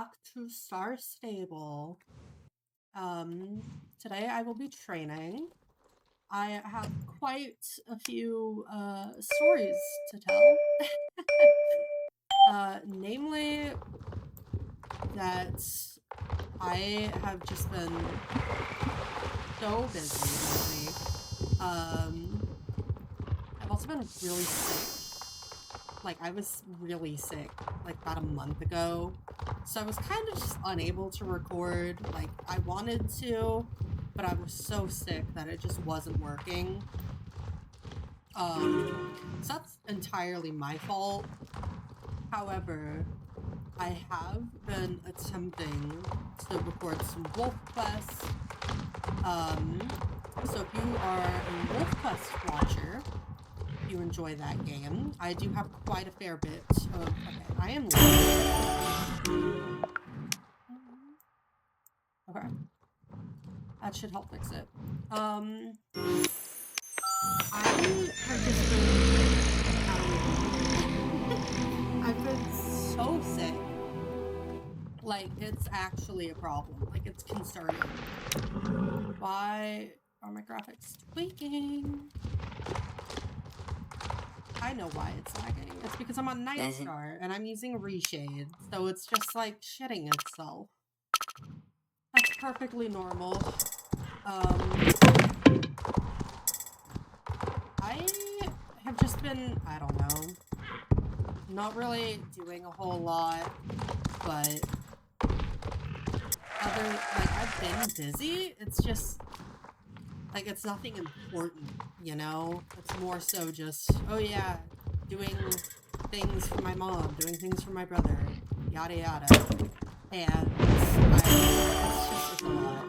back to Star Stable. Today I will be training. I have quite a few stories to tell. Namely that I have just been so busy lately. I've also been really sick. Like, I was really sick, like, about a month ago. So I was kind of just unable to record. Like, I wanted to, but I was so sick that it just wasn't working. So that's entirely my fault. However, I have been attempting to record some Wolf Quest. So if you are a Wolf Quest watcher, you enjoy that game. I do have quite a fair bit of... Okay, I am late. Okay. That should help fix it. I have just been... I've been so sick. Like, it's actually a problem. Like, it's concerning. Why are my graphics tweaking? I know why it's lagging. It's because I'm on Night Star and I'm using Reshade, so it's just like shitting itself. That's perfectly normal. I have just been, I don't know, not really doing a whole lot, but I've been busy. It's just, like, it's nothing important, you know? It's more so just, oh yeah, doing things for my mom, doing things for my brother, yada yada. And it's a lot.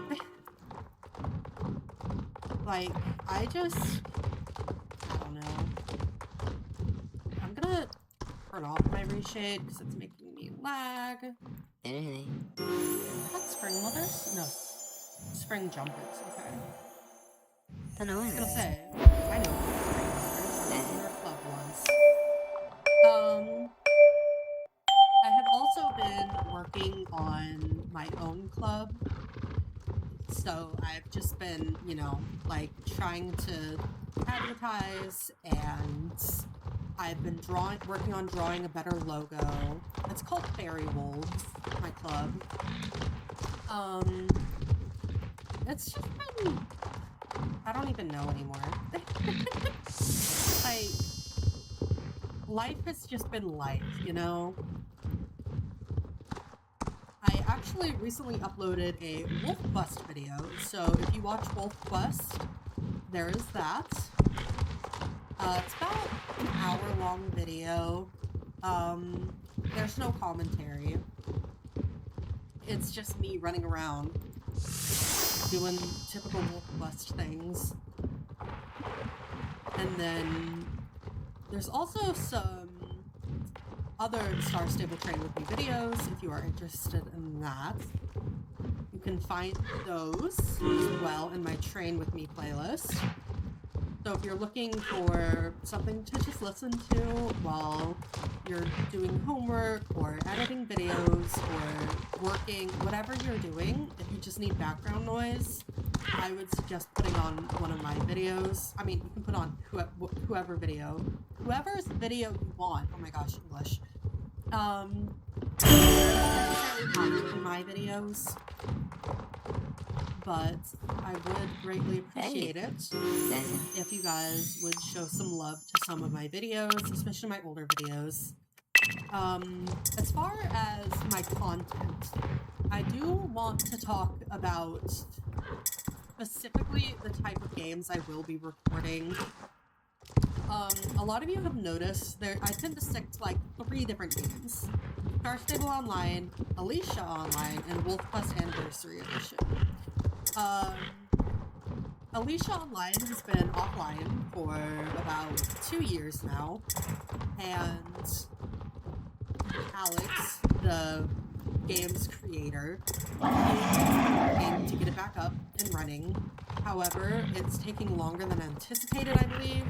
Like, I don't know. I'm gonna turn off my reshade because it's making me lag. What, spring mothers? No, spring jumpers, okay. I was gonna say, I know spring mothers, club ones. I have also been working on my own club. So I've just been, you know, like trying to advertise, and I've been working on drawing a better logo. It's called Fairy Wolves, my club. It's just been, I don't even know anymore. Like, life has just been life, you know? I actually recently uploaded a Wolf Quest video, so if you watch Wolf Quest, there is that. It's about an hour-long video. There's no commentary. It's just me running around, doing typical Wolf Quest things. And then there's also some other Star Stable Train With Me videos, if you are interested in that. You can find those as well in my Train With Me playlist. So if you're looking for something to just listen to while you're doing homework or editing videos or working, whatever you're doing, if you just need background noise, I would suggest putting on one of my videos. I mean, you can put on whoever's video you want. Oh my gosh, English. In my videos, but I would greatly appreciate it if you guys would show some love to some of my videos, especially my older videos. As far as my content, I do want to talk about specifically the type of games I will be recording. A lot of you have noticed I tend to stick to like 3 different games: Star Stable Online, Alicia Online, and Wolf Quest Anniversary Edition. Alicia Online has been offline for about 2 years now, and Alex, the game's creator, is working to get it back up and running. However, it's taking longer than anticipated, I believe.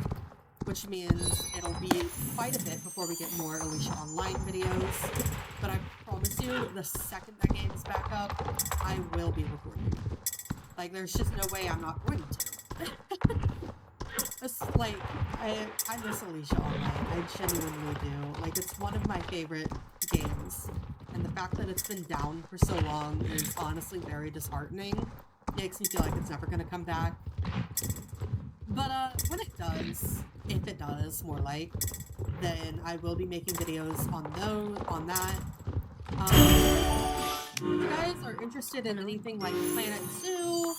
which means it'll be quite a bit before we get more Alicia Online videos. But I promise you, the second that game is back up, I will be recording. Like, there's just no way I'm not going to. It's like, I miss Alicia Online. I genuinely do. Like, it's one of my favorite games. And the fact that it's been down for so long is honestly very disheartening. Makes me feel like it's never gonna come back. But, when it does, if it does, more like, then I will be making videos on that. If you guys are interested in anything like Planet Zoo,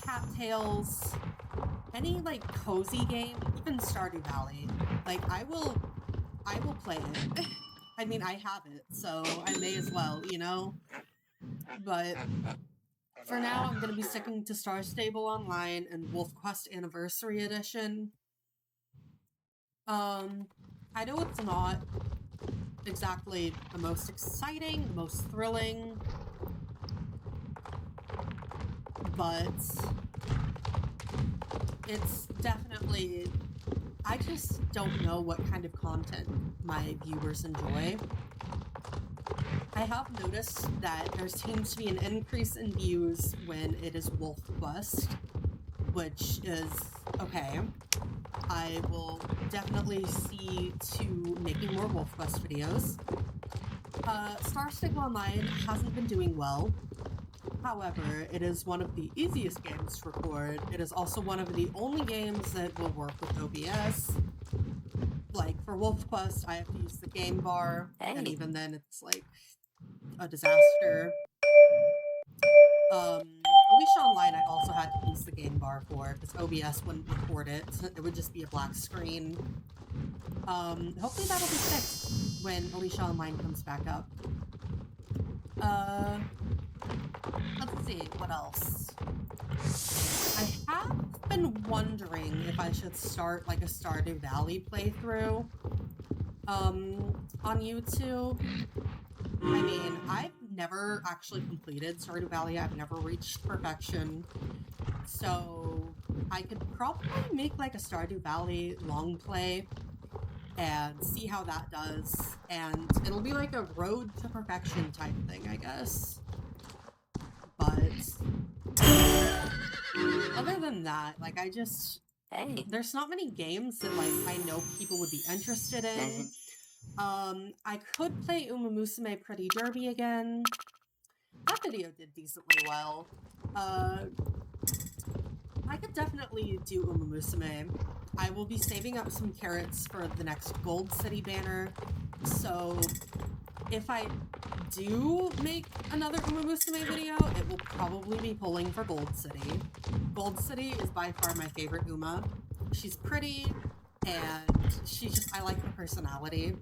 Cattails, any, like, cozy game, even Stardew Valley, like, I will play it. I mean, I have it, so I may as well, you know? But for now, I'm gonna be sticking to Star Stable Online and Wolf Quest Anniversary Edition. I know it's not exactly the most exciting, the most thrilling, but it's definitely, I just don't know what kind of content my viewers enjoy. I have noticed that there seems to be an increase in views when it is Wolf Quest, which is okay. I will definitely see to making more Wolf Quest videos. Star Stable Online hasn't been doing well. However, it is one of the easiest games to record. It is also one of the only games that will work with OBS. Like, for Wolf Quest, I have to use the game bar, and even then it's, like, a disaster. Alicia Online I also had to use the game bar for, because OBS wouldn't record it. It would just be a black screen. Hopefully that'll be fixed when Alicia Online comes back up. Let's see, what else? I have been wondering if I should start, like, a Stardew Valley playthrough, on YouTube. I mean, I've never actually completed Stardew Valley. I've never reached perfection. So I could probably make, like, a Stardew Valley long play and see how that does. And it'll be like a road to perfection type thing, I guess. But other than that, like, I just... There's not many games that, like, I know people would be interested in. I could play Uma Musume Pretty Derby again. That video did decently well. I could definitely do Uma Musume. I will be saving up some carrots for the next Gold City banner, so if I do make another Uma Musume video, it will probably be pulling for Gold City. Gold City is by far my favorite Uma. She's pretty, and she's just, I like her personality.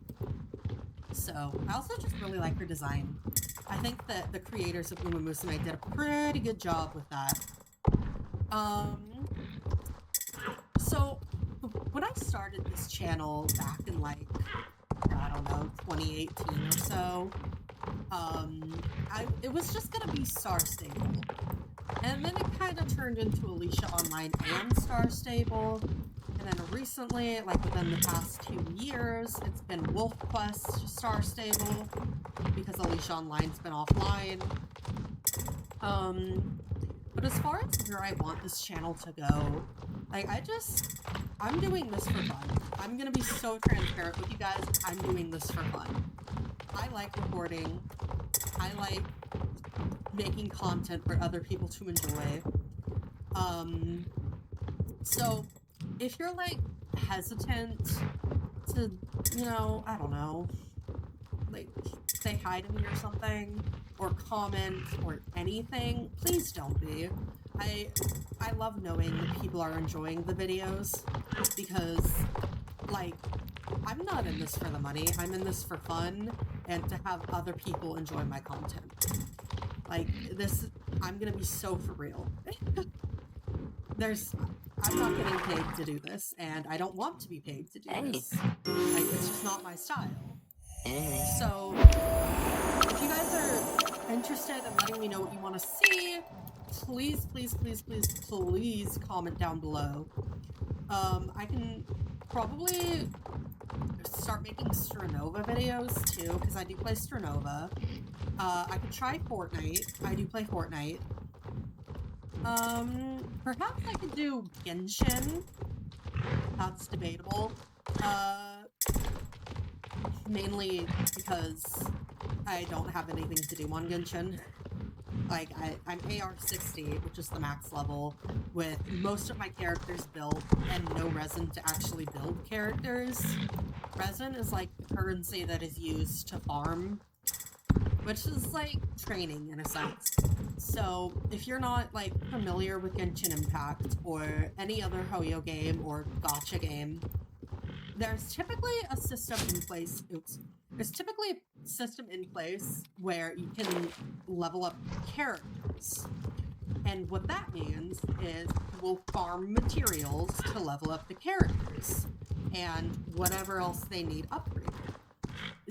So, I also just really like her design. I think that the creators of Uma Musume did a pretty good job with that. So, when I started this channel back in, like, I don't know, 2018 or so, it was just gonna be Star Stable. And then it kind of turned into Alicia Online and Star Stable. And then recently, like within the past 2 years, it's been Wolf Quest, Star Stable, because Alicia Online's been offline. But as far as where I want this channel to go, like, I'm doing this for fun. I'm gonna be so transparent with you guys, I'm doing this for fun. I like recording. I like making content for other people to enjoy. So, if you're, like, hesitant to, you know, I don't know, like, say hi to me or something, or comment, or anything, please don't be. I love knowing that people are enjoying the videos, because, like, I'm not in this for the money, I'm in this for fun, and to have other people enjoy my content. Like, this, I'm gonna be so for real. I'm not getting paid to do this, and I don't want to be paid to do this. Like, it's just not my style. So, if you guys are interested in letting me know what you want to see, please, please, please, please, please comment down below. I can probably start making Stranova videos too, because I do play Stranova. I could try Fortnite. I do play Fortnite. Perhaps I could do Genshin. That's debatable. Mainly because I don't have anything to do on Genshin. Like, I'm AR60, which is the max level, with most of my characters built and no resin to actually build characters. Resin is like the currency that is used to farm, which is like training in a sense. So if you're not like familiar with Genshin Impact or any other Hoyo game or gacha game, there's typically a system in place. There's typically a system in place where you can level up characters. And what that means is we'll farm materials to level up the characters and whatever else they need upgraded.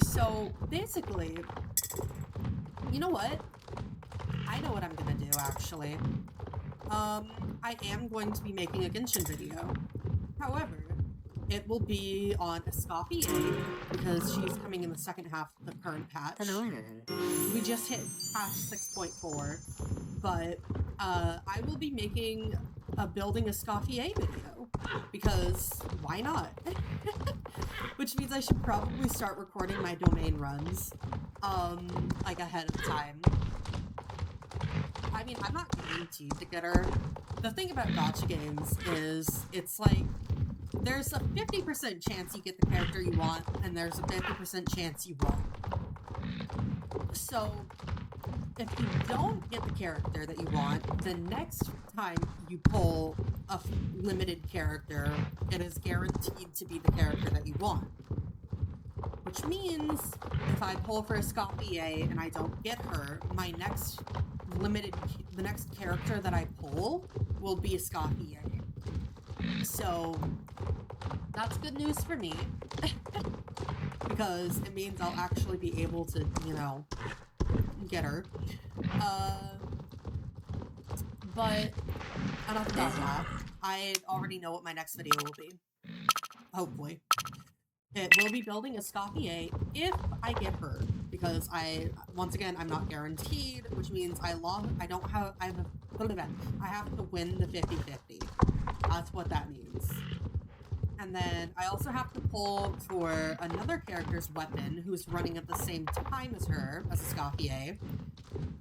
So basically, you know what? I know what I'm gonna do actually. I am going to be making a Genshin video. However, it will be on Escape 8 because she's coming in the second half of the current patch. We just hit patch 6.4, but I will be making a building Escape 8 video because why not? Which means I should probably start recording my domain runs like ahead of time. I mean, I'm not guaranteed to get her. The thing about gacha games is it's like there's a 50% chance you get the character you want, and there's a 50% chance you won't. So, if you don't get the character that you want, the next time you pull a limited character, it is guaranteed to be the character that you want. Which means, if I pull for Escape and I don't get her, my next the next character that I pull will be Escape. So, that's good news for me, because it means I'll actually be able to, you know, get her. But enough about that. I already know what my next video will be. Hopefully. It will be building Escape if I get her, because once again, I'm not guaranteed, which means I have to win the 50-50. That's what that means. And then I also have to pull for another character's weapon who's running at the same time as her, as Escape.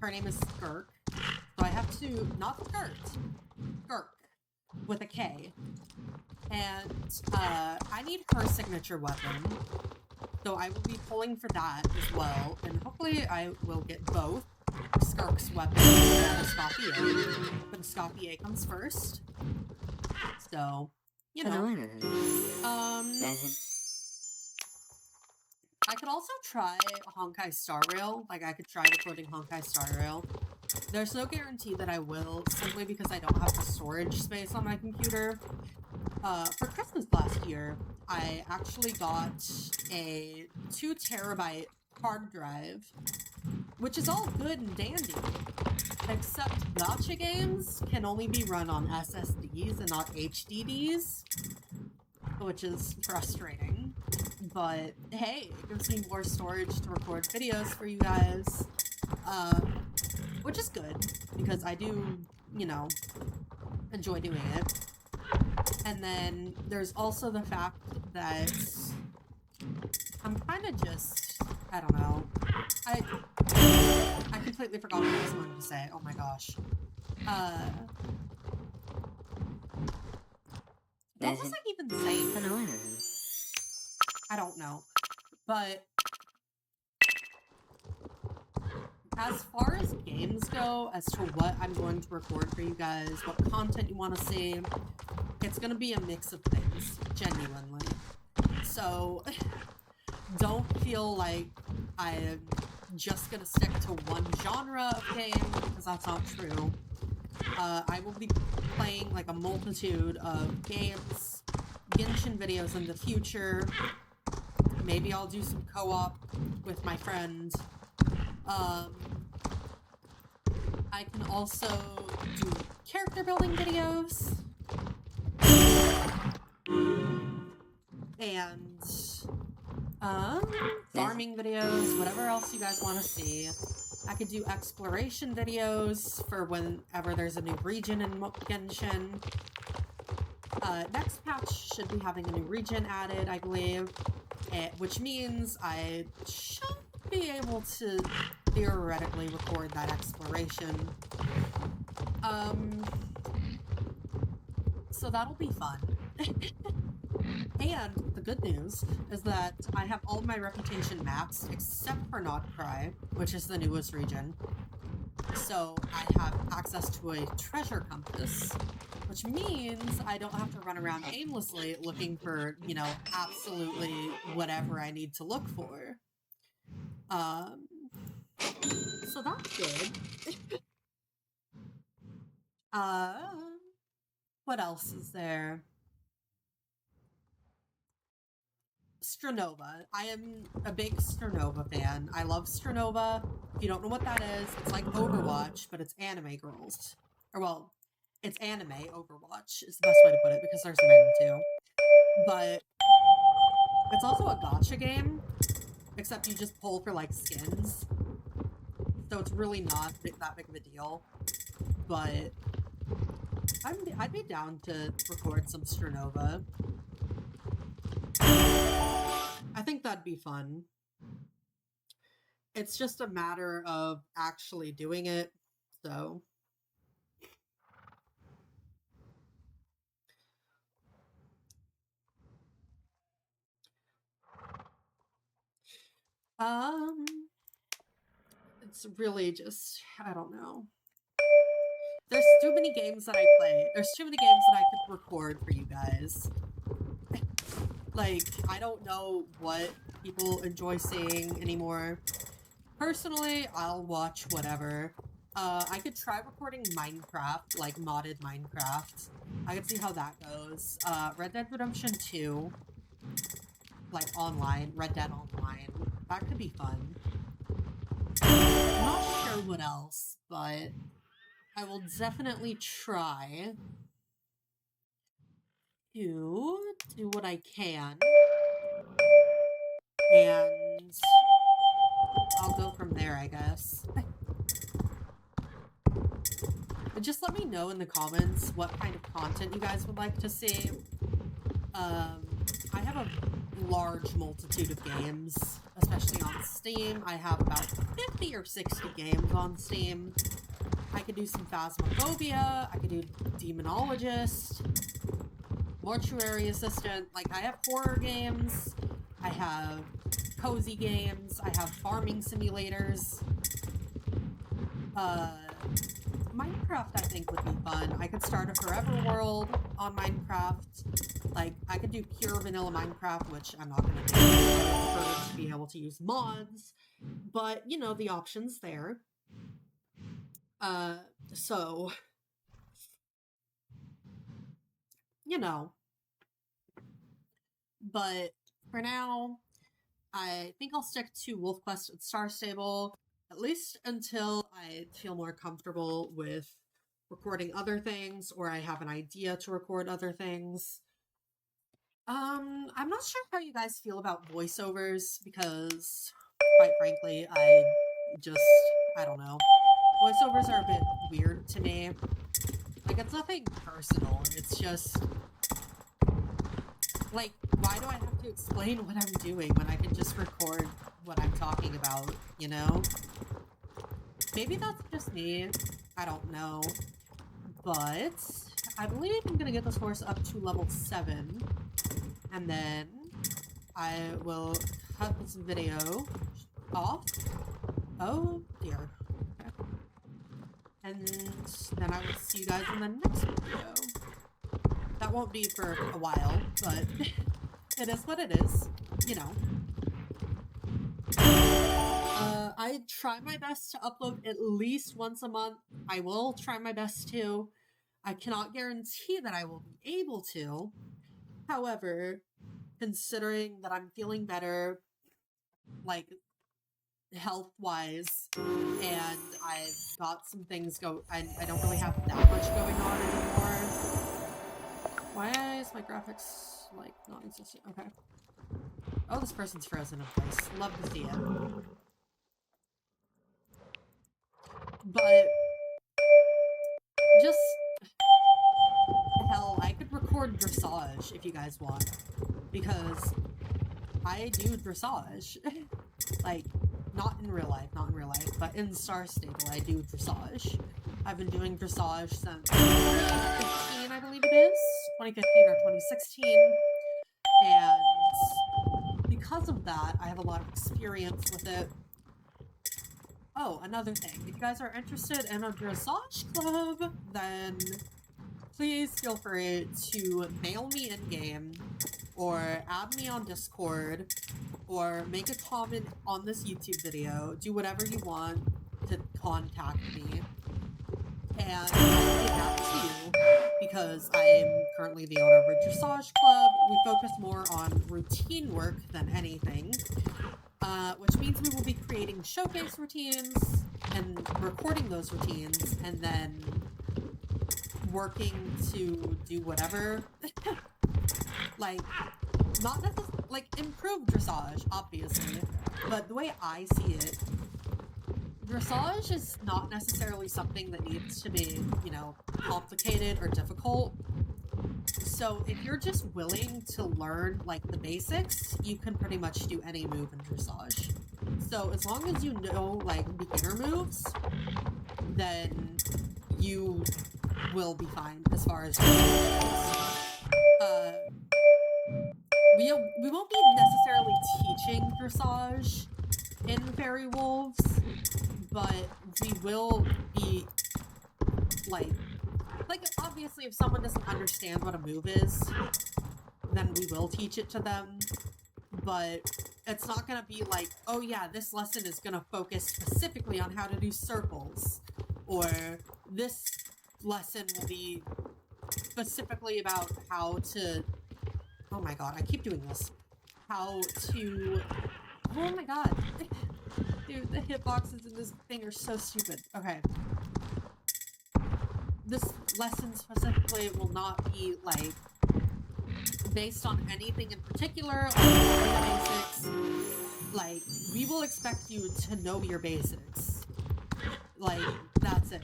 Her name is Skirk. So I have to, not Skirt, Skirk, with a K. And I need her signature weapon. So I will be pulling for that as well. And hopefully I will get both Skirk's weapon and Escape. But Escape comes first. So, you know. I could also try Honkai Star Rail. Like, I could try recording Honkai Star Rail. There's no guarantee that I will, simply because I don't have the storage space on my computer. For Christmas last year, I actually got a 2 terabyte hard drive, which is all good and dandy, except gacha games can only be run on SSDs and not HDDs, which is frustrating. But hey, it gives me more storage to record videos for you guys, which is good, because I do, you know, enjoy doing it. And then there's also the fact that I'm kind of just, I don't know, I completely forgot what I was going to say. Oh my gosh. What was I even saying? I don't know. But as far as games go, as to what I'm going to record for you guys, what content you want to see, it's going to be a mix of things, genuinely. So, don't feel like I'm just going to stick to one genre of game, because that's not true. I will be playing like a multitude of games, Genshin videos in the future. Maybe I'll do some co-op with my friend. I can also do character building videos. and farming videos, whatever else you guys want to see. I could do exploration videos for whenever there's a new region in Genshin. Next patch should be having a new region added, I believe, which means I should be able to theoretically record that exploration. So that'll be fun. And the good news is that I have all my reputation maps except for Notcry, which is the newest region. So I have access to a treasure compass, which means I don't have to run around aimlessly looking for, you know, absolutely whatever I need to look for. So that's good. What else is there? Stranova. I am a big Stranova fan. I love Stranova. If you don't know what that is, it's like Overwatch, but it's anime girls. Or, well, it's anime Overwatch is the best way to put it, because there's men too. But it's also a gacha game, except you just pull for, like, skins. So it's really not that big of a deal. But I'd be down to record some Stranova. I think that'd be fun. It's just a matter of actually doing it, so. It's really just, I don't know. There's too many games that I play. There's too many games that I could record for you guys. Like, I don't know what people enjoy seeing anymore. Personally, I'll watch whatever. I could try recording Minecraft, like modded Minecraft. I could see how that goes. Red Dead Redemption 2, like online, Red Dead Online. That could be fun. I'm not sure what else, but I will definitely try to do what I can. And I'll go from there, I guess. But just let me know in the comments what kind of content you guys would like to see. I have a large multitude of games, especially on Steam. I have about 50 or 60 games on Steam. I could do some Phasmophobia, I could do Demonologist, Mortuary Assistant, like I have horror games, I have cozy games, I have farming simulators. Minecraft I think would be fun. I could start a forever world on Minecraft. Like, I could do pure vanilla Minecraft, which I'm not going to do. I would prefer to be able to use mods. But, you know, the option's there. So, you know. But for now, I think I'll stick to Wolf Quest and Star Stable, at least until I feel more comfortable with recording other things, or I have an idea to record other things. I'm not sure how you guys feel about voiceovers, because, quite frankly, I don't know. Voiceovers are a bit weird to me. Like, it's nothing personal, it's just, like, why do I have to explain what I'm doing when I can just record what I'm talking about, you know? Maybe that's just me, I don't know. But I believe I'm gonna get this horse up to level 7, and then I will cut this video off. Oh dear. Okay. And then I will see you guys in the next video. That won't be for a while, but it is what it is, you know. I try my best to upload at least once a month. I will try my best to. I cannot guarantee that I will be able to. However, considering that I'm feeling better, like, health-wise, and I've got some things I don't really have that much going on anymore. Why is my graphics, like, non-existent? Okay. Oh, this person's frozen in place. Love to see it. But just hell, I could record dressage if you guys want, because I do dressage. Like, not in real life, but in Star Stable, I do dressage. I've been doing dressage since 2015, I believe it is. 2015 or 2016. And because of that, I have a lot of experience with it. Oh, another thing. If you guys are interested in a dressage club, then please feel free to mail me in-game, or add me on Discord, or make a comment on this YouTube video. Do whatever you want to contact me. And I get back to you, because I am currently the owner of a dressage club. We focus more on routine work than anything, which means we will be creating showcase routines and recording those routines, and then working to do whatever. Like, not necessarily, like, improve dressage, obviously, but the way I see it, dressage is not necessarily something that needs to be, you know, complicated or difficult. So if you're just willing to learn, like, the basics, you can pretty much do any move in dressage. So as long as you know, like, beginner moves, then you will be fine as far as dressage goes. We won't be necessarily teaching dressage in Fairy Wolves, but we will be, like, obviously if someone doesn't understand what a move is, then we will teach it to them, but it's not gonna be like, oh yeah, this lesson is gonna focus specifically on how to do circles, or this lesson will be specifically about how to, oh my god, I keep doing this, how to, oh my god, dude, the hitboxes in this thing are so stupid. Okay. This lesson specifically will not be, like, based on anything in particular, or the basics. Like, we will expect you to know your basics. Like, that's it.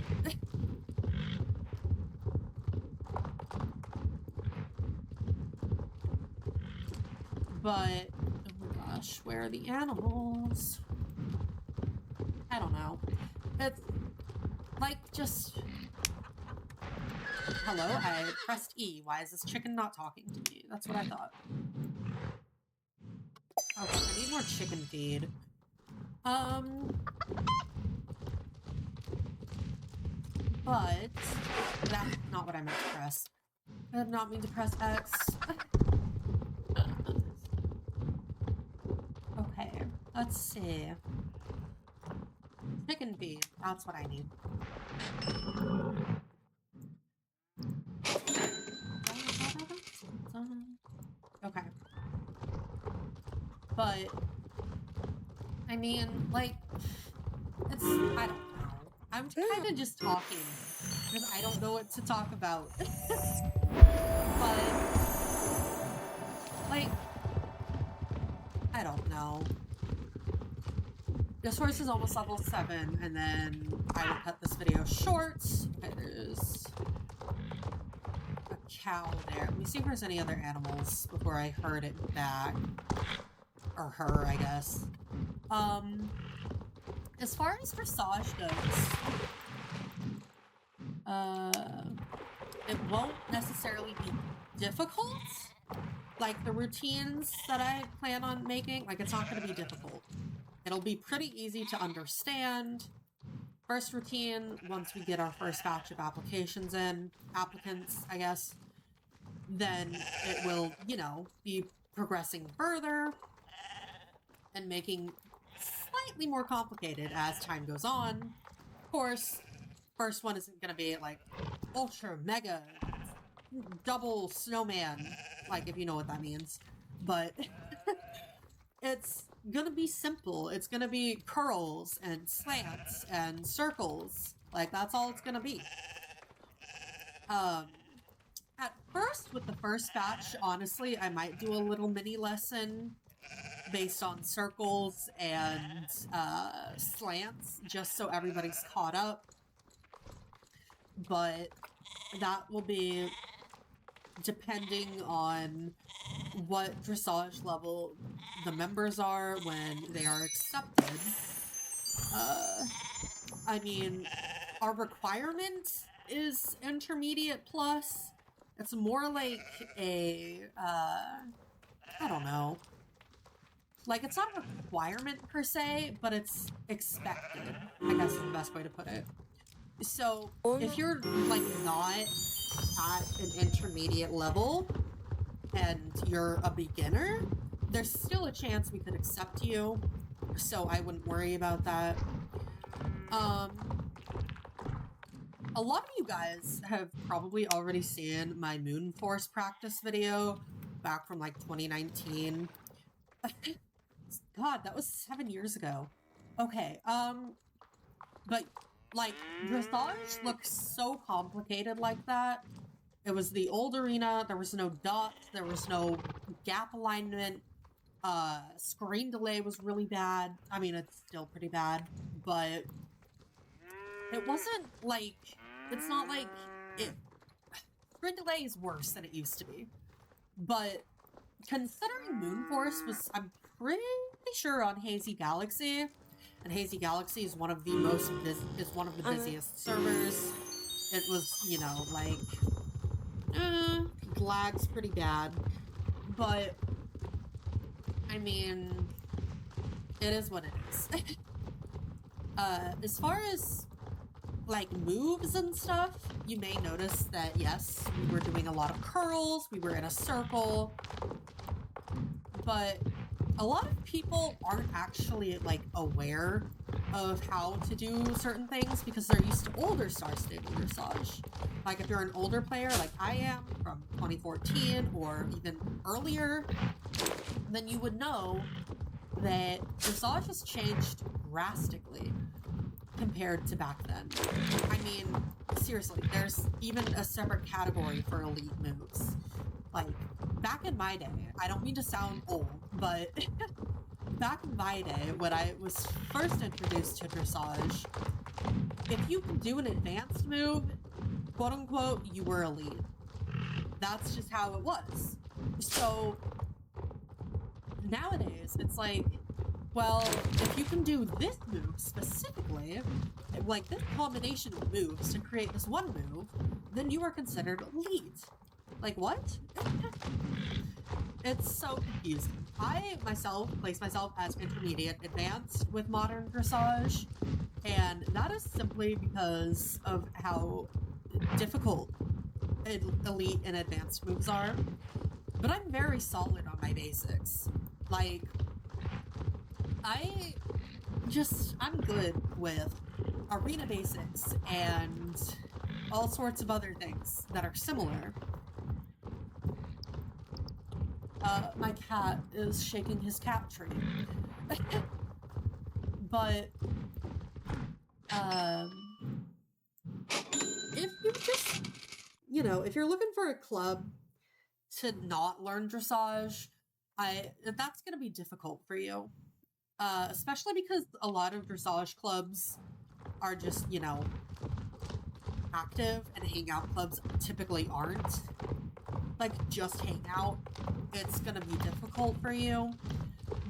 But, oh my gosh, where are the animals? I don't know. It's, like, just... Hello, I pressed E. Why is this chicken not talking to me? That's what I thought. Okay, I need more chicken feed. But that's not what I meant to press. I did not mean to press X. Okay, let's see. Chicken feed, that's what I need. Okay. But, I mean, like, it's, I don't know. I'm kind of just talking, because I don't know what to talk about. But, like, I don't know. This horse is almost level 7, and then I will cut this video short. Okay, there's a cow there. Let me see if there's any other animals before I herd it back. Or her, I guess. As far as dressage goes, it won't necessarily be difficult. Like, the routines that I plan on making, like, it's not going to be difficult. It'll be pretty easy to understand. First routine, once we get our first batch of applicants, I guess, then it will, you know, be progressing further and making slightly more complicated as time goes on. Of course, first one isn't gonna be like ultra mega double snowman, like, if you know what that means, but it's gonna be simple. It's gonna be curls and slants and circles. Like, that's all it's gonna be. At first, with the first batch, honestly, I might do a little mini lesson based on circles and slants, just so everybody's caught up. But that will be depending on what dressage level the members are when they are accepted. I mean, our requirement is intermediate plus. It's more like a, I don't know. Like, it's not a requirement per se, but it's expected, I guess is the best way to put it. So, if you're, like, not at an intermediate level, and you're a beginner, there's still a chance we could accept you, so I wouldn't worry about that. A lot of you guys have probably already seen my Moon Force practice video back from, like, 2019. God, that was 7 years ago. Okay, but, like, dressage looks so complicated like that. It was the old arena, there was no dots, there was no gap alignment, screen delay was really bad. I mean, it's still pretty bad, but it wasn't like, it's not like screen delay is worse than it used to be. But considering Moon Force was, I'm pretty sure, on Hazy Galaxy, and Hazy Galaxy is one of the busiest servers. It was, you know, like, lag's pretty bad, but I mean, it is what it is. As far as like moves and stuff, you may notice that yes, we were doing a lot of curls, we were in a circle, but a lot of people aren't actually like aware of how to do certain things because they're used to older Star Stable dressage. Like if you're an older player like I am from 2014 or even earlier, then you would know that dressage has changed drastically compared to back then. I mean, seriously, there's even a separate category for elite moves. Like, back in my day, I don't mean to sound old, but back in my day, when I was first introduced to dressage, if you could do an advanced move, quote unquote, you were elite. That's just how it was. So, nowadays, it's like, well, if you can do this move specifically, like this combination of moves to create this one move, then you are considered elite. Like, what? It's so confusing. I, myself, place myself as intermediate advanced with modern dressage, and that is simply because of how difficult elite and advanced moves are. But I'm very solid on my basics. Like, I'm good with arena basics and all sorts of other things that are similar. My cat is shaking his cat tree. But, if you just, you know, if you're looking for a club to not learn dressage, that's going to be difficult for you. Especially because a lot of dressage clubs are just, you know, active, and hangout clubs typically aren't. Like, just hang out, it's gonna be difficult for you.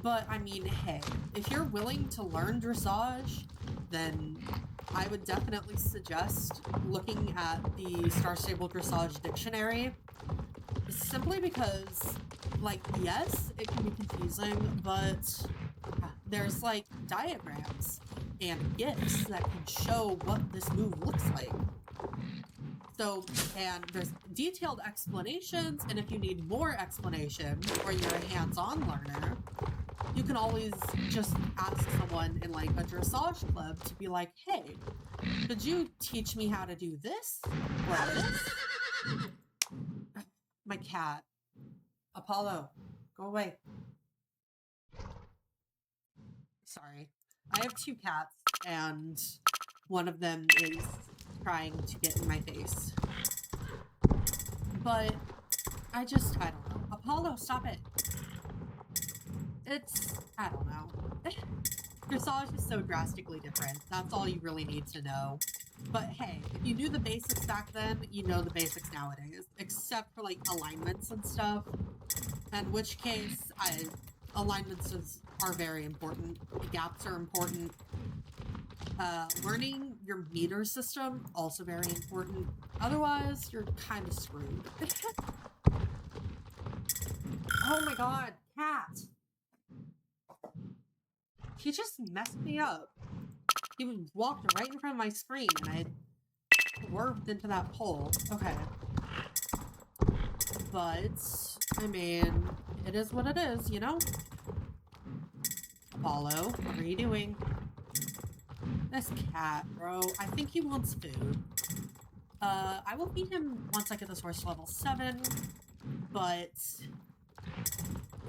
But, I mean, hey, if you're willing to learn dressage, then I would definitely suggest looking at the Star Stable Dressage Dictionary. Simply because, like, yes, it can be confusing, but there's, like, diagrams and GIFs that can show what this move looks like. So, and there's detailed explanations, and if you need more explanation, or you're a hands-on learner, you can always just ask someone in, like, a dressage club to be like, hey, could you teach me how to do this? Or this? My cat. Apollo, go away. Sorry. I have 2 cats, and one of them is trying to get in my face. But I don't know. Apollo, stop it. I don't know. Dressage is so drastically different. That's all you really need to know. But hey, if you knew the basics back then, you know the basics nowadays. Except for, like, alignments and stuff. In which case, alignments are very important. Gaps are important. Learning your meter system, also very important. Otherwise, you're kind of screwed. Oh my god, cat! He just messed me up. He walked right in front of my screen and I swerved into that pole. Okay. But, I mean, it is what it is, you know? Apollo, what are you doing? This cat, bro. I think he wants food. I will feed him once I get this horse to level 7, but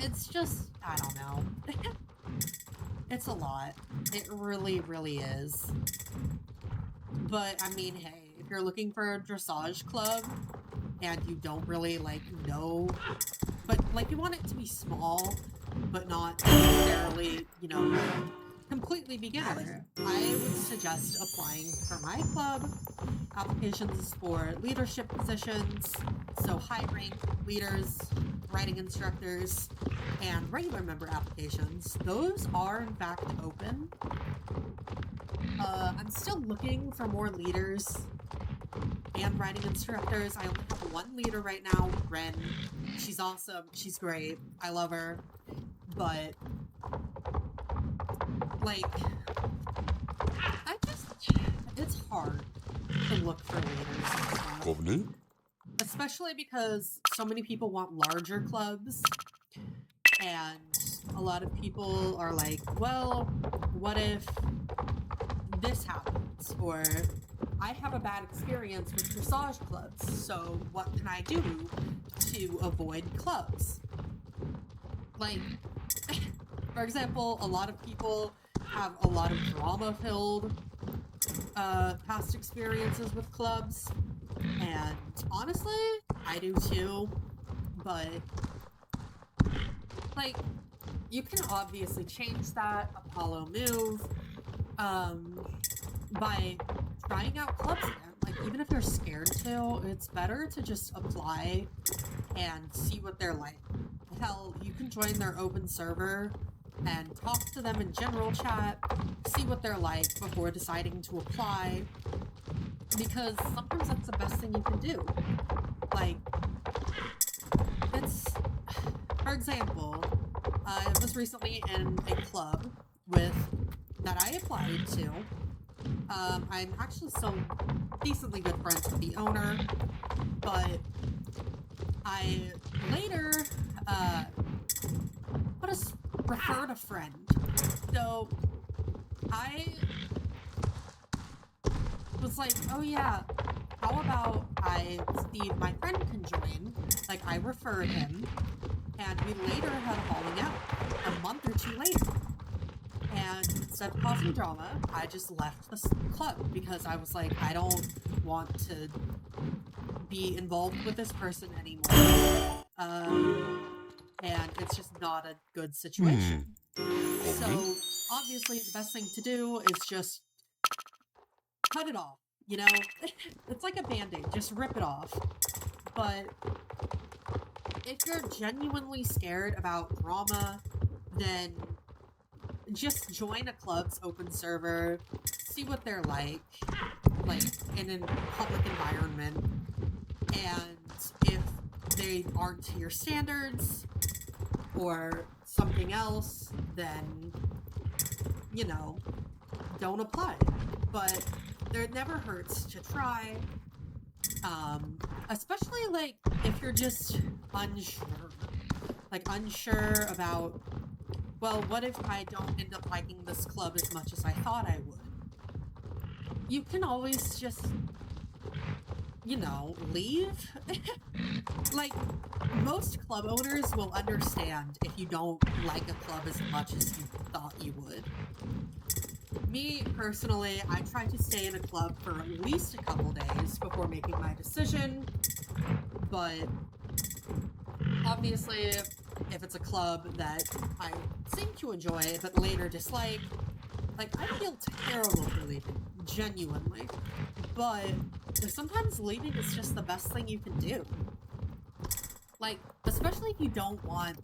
it's just, I don't know. It's a lot. It really, really is. But, I mean, hey, if you're looking for a dressage club and you don't really, like, know, but, like, you want it to be small, but not necessarily, you know, completely beginner, I would suggest applying for my club. Applications for leadership positions, so high-rank leaders, riding instructors, and regular member applications. Those are, in fact, open. I'm still looking for more leaders and riding instructors. I only have one leader right now, Ren. She's awesome. She's great. I love her. But, like, it's hard to look for leaders and stuff. Especially because so many people want larger clubs, and a lot of people are like, well, what if this happens? Or, I have a bad experience with dressage clubs, so what can I do to avoid clubs? Like, for example, a lot of people have a lot of drama-filled past experiences with clubs, and honestly, I do too, but, like, you can obviously change that, Apollo move, by trying out clubs again. Like, even if you're scared to, it's better to just apply and see what they're like. Hell, you can join their open server and talk to them in general chat, see what they're like before deciding to apply, because sometimes that's the best thing you can do. Like, it's, for example, I was recently in a club that I applied to. I'm actually still decently good friends with the owner, but I later, referred a friend. So, I was like, oh yeah, how about I see if my friend can join? Like, I referred him, and we later had a falling out, a month or two later. And instead of causing drama, I just left the club because I was like, I don't want to be involved with this person anymore. And it's just not a good situation. So, obviously, the best thing to do is just cut it off, you know? It's like a band-aid, just rip it off. But if you're genuinely scared about drama, then just join a club's open server, see what they're like in a public environment, and if they aren't to your standards or something else, then, you know, don't apply. But it never hurts to try, especially, like, if you're just unsure about, well, what if I don't end up liking this club as much as I thought I would? You can always just, you know, leave. Like, most club owners will understand if you don't like a club as much as you thought you would. Me, personally, I try to stay in a club for at least a couple days before making my decision, but obviously, if it's a club that I seem to enjoy but later dislike, like, I feel terrible for leaving, genuinely. But sometimes leaving is just the best thing you can do. Like, especially if you don't want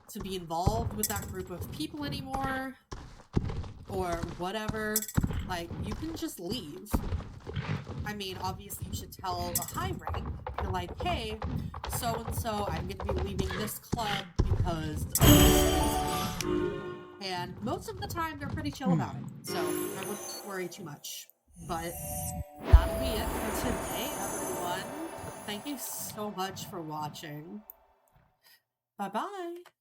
to be involved with that group of people anymore, or whatever, like, you can just leave. I mean, obviously you should tell a high rank. You're like, hey, so-and-so, I'm gonna be leaving this club because of this reason. And most of the time, they're pretty chill about it, so I wouldn't worry too much. But that'll be it for today, everyone. Thank you so much for watching. Bye-bye!